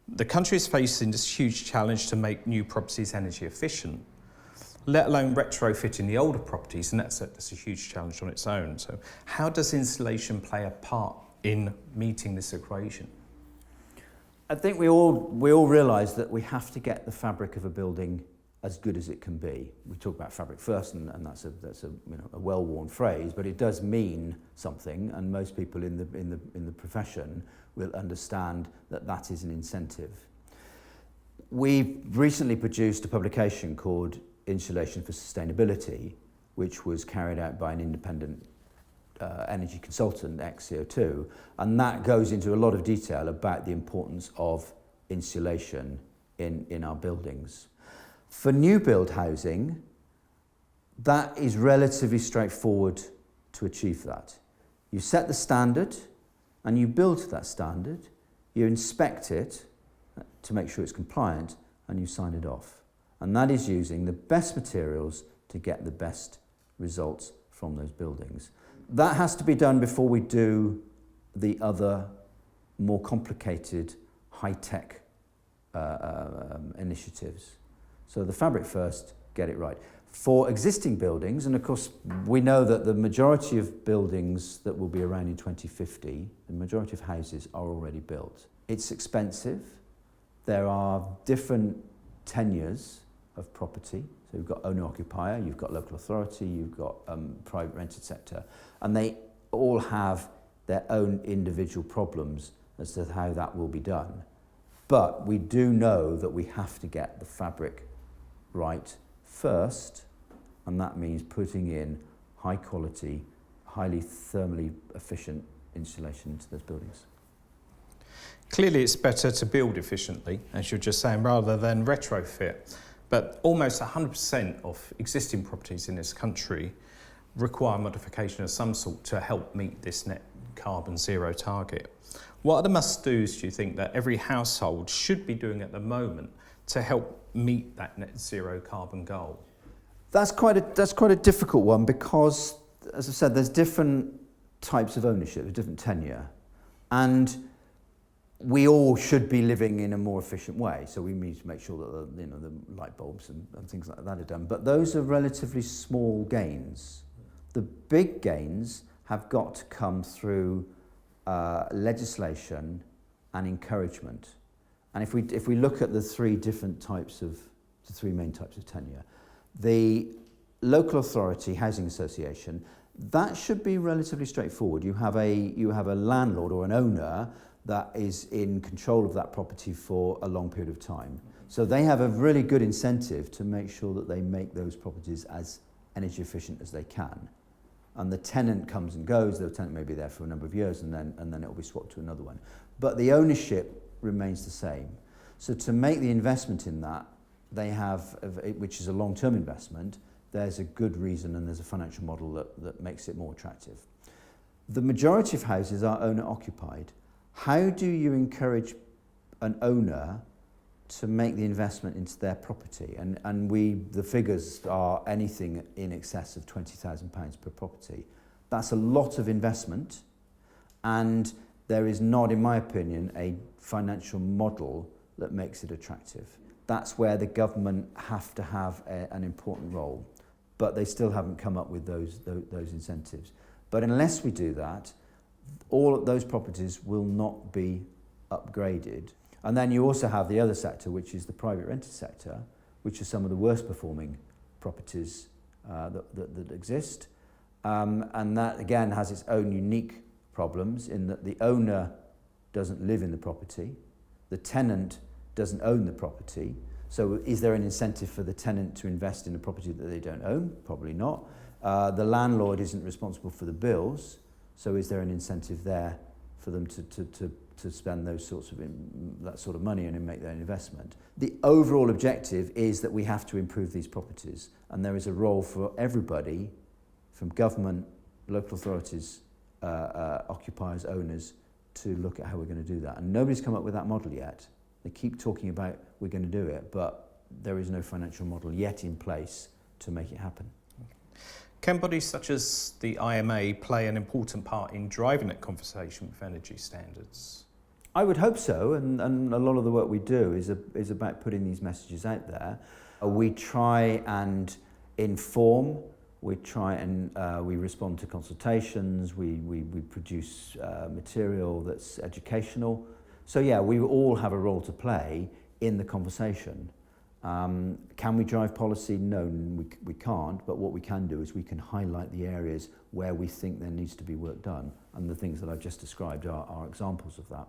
The country is facing this huge challenge to make new properties energy efficient, let alone retrofitting the older properties, and that's a huge challenge on its own. So how does insulation play a part in meeting this equation? I think we all realise that we have to get the fabric of a building as good as it can be. We talk about fabric first, and that's a well-worn phrase, but it does mean something, and most people in the profession will understand that that is an incentive. We recently produced a publication called Insulation for Sustainability, which was carried out by an independent energy consultant, ex-CO2, and that goes into a lot of detail about the importance of insulation in our buildings. For new build housing, that is relatively straightforward to achieve that. You set the standard and you build to that standard, you inspect it to make sure it's compliant, and you sign it off. And that is using the best materials to get the best results from those buildings. That has to be done before we do the other more complicated high-tech initiatives. So the fabric first, get it right. For existing buildings, and of course we know that the majority of buildings that will be around in 2050, the majority of houses are already built. It's expensive. There are different tenures of property. So you've got owner-occupier, you've got local authority, you've got private rented sector, and they all have their own individual problems as to how that will be done. But we do know that we have to get the fabric right first, and that means putting in high quality, highly thermally efficient insulation into those buildings. Clearly it's better to build efficiently, as you're just saying, rather than retrofit. But almost 100% of existing properties in this country require modification of some sort to help meet this net carbon zero target. What are the must-dos, do you think, that every household should be doing at the moment to help meet that net zero carbon goal? That's quite a difficult one because, as I said, there's different types of ownership, different tenure, and we all should be living in a more efficient way. So we need to make sure that the light bulbs and things like that are done. But those are relatively small gains. The big gains have got to come through legislation and encouragement. And if we look at the three main types of tenure, the local authority housing association, that should be relatively straightforward. You have a landlord or an owner that is in control of that property for a long period of time. So they have a really good incentive to make sure that they make those properties as energy efficient as they can. And the tenant comes and goes, the tenant may be there for a number of years and then it will be swapped to another one. But the ownership remains the same. So to make the investment in that, they have, which is a long-term investment, there's a good reason and there's a financial model that makes it more attractive. The majority of houses are owner-occupied. How do you encourage an owner to make the investment into their property? And the figures are anything in excess of £20,000 per property. That's a lot of investment, and there is not, in my opinion, a financial model that makes it attractive. That's where the government have to have an important role, but they still haven't come up with those incentives. But unless we do that, all of those properties will not be upgraded. And then you also have the other sector, which is the private rented sector, which are some of the worst performing properties that exist. And that again has its own unique problems in that the owner doesn't live in the property, the tenant doesn't own the property. So is there an incentive for the tenant to invest in a property that they don't own? Probably not. The landlord isn't responsible for the bills. So is there an incentive there for them to spend that sort of money and make that investment? The overall objective is that we have to improve these properties, and there is a role for everybody, from government, local authorities, occupiers, owners, to look at how we're going to do that. And nobody's come up with that model yet. They keep talking about we're going to do it, but there is no financial model yet in place to make it happen. Can bodies such as the IMA play an important part in driving that conversation with energy standards? I would hope so, and a lot of the work we do is about putting these messages out there. We try and inform, we try and we respond to consultations, we produce material that's educational. So yeah, we all have a role to play in the conversation. Can we drive policy? No, we can't, but what we can do is we can highlight the areas where we think there needs to be work done, and the things that I've just described are examples of that.